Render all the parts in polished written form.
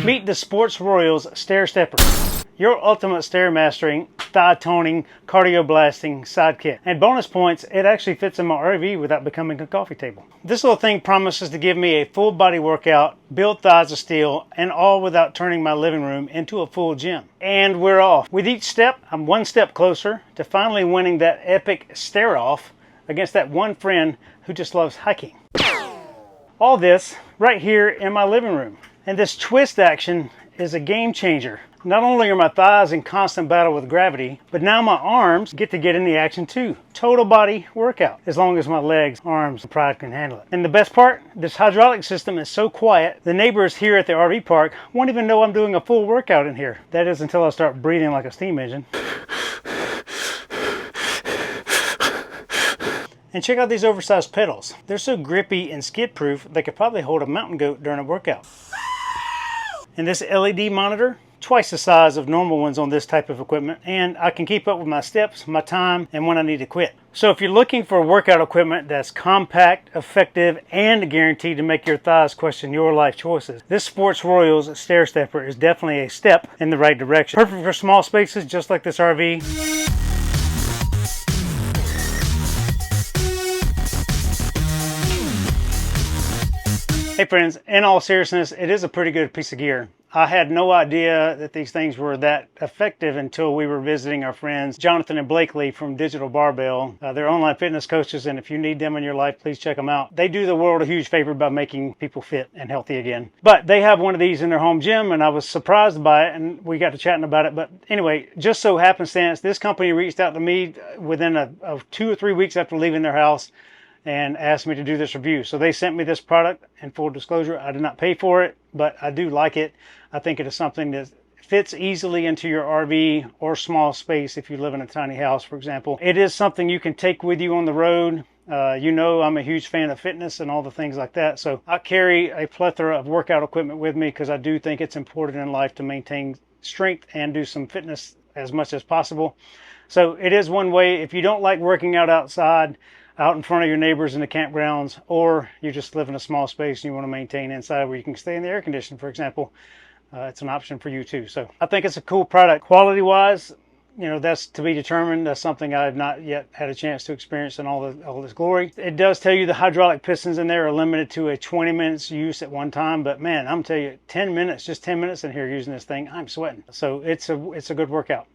Meet the SportsRoyals Stair Stepper, your ultimate stair mastering, thigh toning, cardio blasting sidekick. And bonus points, it actually fits in my RV without becoming a coffee table. This little thing promises to give me a full body workout, build thighs of steel, and all without turning my living room into a full gym. And we're off. With each step, I'm one step closer to finally winning that epic stare off against that one friend who just loves hiking. All this right here in my living room. And this twist action is a game changer. Not only are my thighs in constant battle with gravity, but now my arms get in the action too. Total body workout, as long as my legs, arms, and pride can handle it. And the best part, this hydraulic system is so quiet, the neighbors here at the RV park won't even know I'm doing a full workout in here. That is until I start breathing like a steam engine. And check out these oversized pedals. They're so grippy and skid proof, they could probably hold a mountain goat during a workout. And this LED monitor, twice the size of normal ones on this type of equipment, and I can keep up with my steps, my time, and when I need to quit. So if you're looking for workout equipment that's compact, effective, and guaranteed to make your thighs question your life choices, this SportsRoyals Stair Stepper is definitely a step in the right direction. Perfect for small spaces just like this RV. Hey friends, in all seriousness, it is a pretty good piece of gear. I had no idea that these things were that effective until we were visiting our friends Jonathan and Blakely from Digital Barbell. They're online fitness coaches, and if you need them in your life, please check them out. They do the world a huge favor by making people fit and healthy again. But they have one of these in their home gym, and I was surprised by it, and we got to chatting about it. But anyway, just so happenstance, this company reached out to me within 2 or 3 weeks after leaving their house and asked me to do this review. So they sent me this product, and full disclosure, I did not pay for it, but I do like it. I think it is something that fits easily into your RV or small space if you live in a tiny house, for example. It is something you can take with you on the road. You know I'm a huge fan of fitness and all the things like that. So I carry a plethora of workout equipment with me because I do think it's important in life to maintain strength and do some fitness as much as possible. So it is one way, if you don't like working out outside, out in front of your neighbors in the campgrounds, or you just live in a small space and you want to maintain inside where you can stay in the air condition, for example, it's an option for you too. So I think it's a cool product. Quality wise, you know, that's to be determined. That's something I've not yet had a chance to experience in all this glory. It does tell you the hydraulic pistons in there are limited to a 20 minutes use at one time, but man, I'm telling you, 10 minutes, just 10 minutes in here using this thing, I'm sweating. So it's a good workout.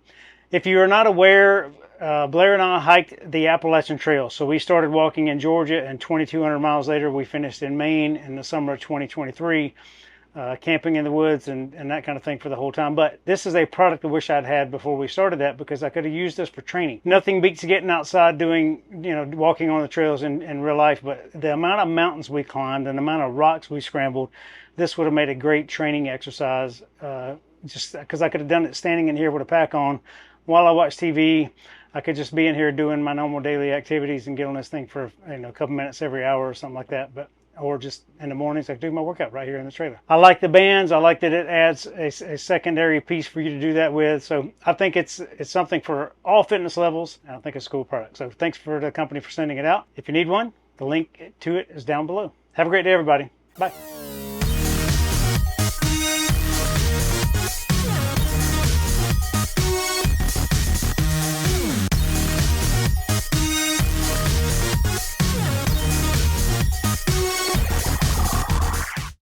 If you are not aware, Blair and I hiked the Appalachian Trail. So we started walking in Georgia, and 2,200 miles later, we finished in Maine in the summer of 2023, camping in the woods and that kind of thing for the whole time. But this is a product I wish I'd had before we started that, because I could have used this for training. Nothing beats getting outside doing, you know, walking on the trails in real life, but the amount of mountains we climbed and the amount of rocks we scrambled, this would have made a great training exercise, just because I could have done it standing in here with a pack on while I watch TV. I could just be in here doing my normal daily activities and get on this thing for, you know, a couple minutes every hour or something like that. But or just in the mornings, I could do my workout right here in the trailer. I like the bands. I like that it adds a secondary piece for you to do that with. So I think it's something for all fitness levels, and I think it's a cool product. So thanks for the company for sending it out. If you need one, the link to it is down below. Have a great day, everybody. Bye.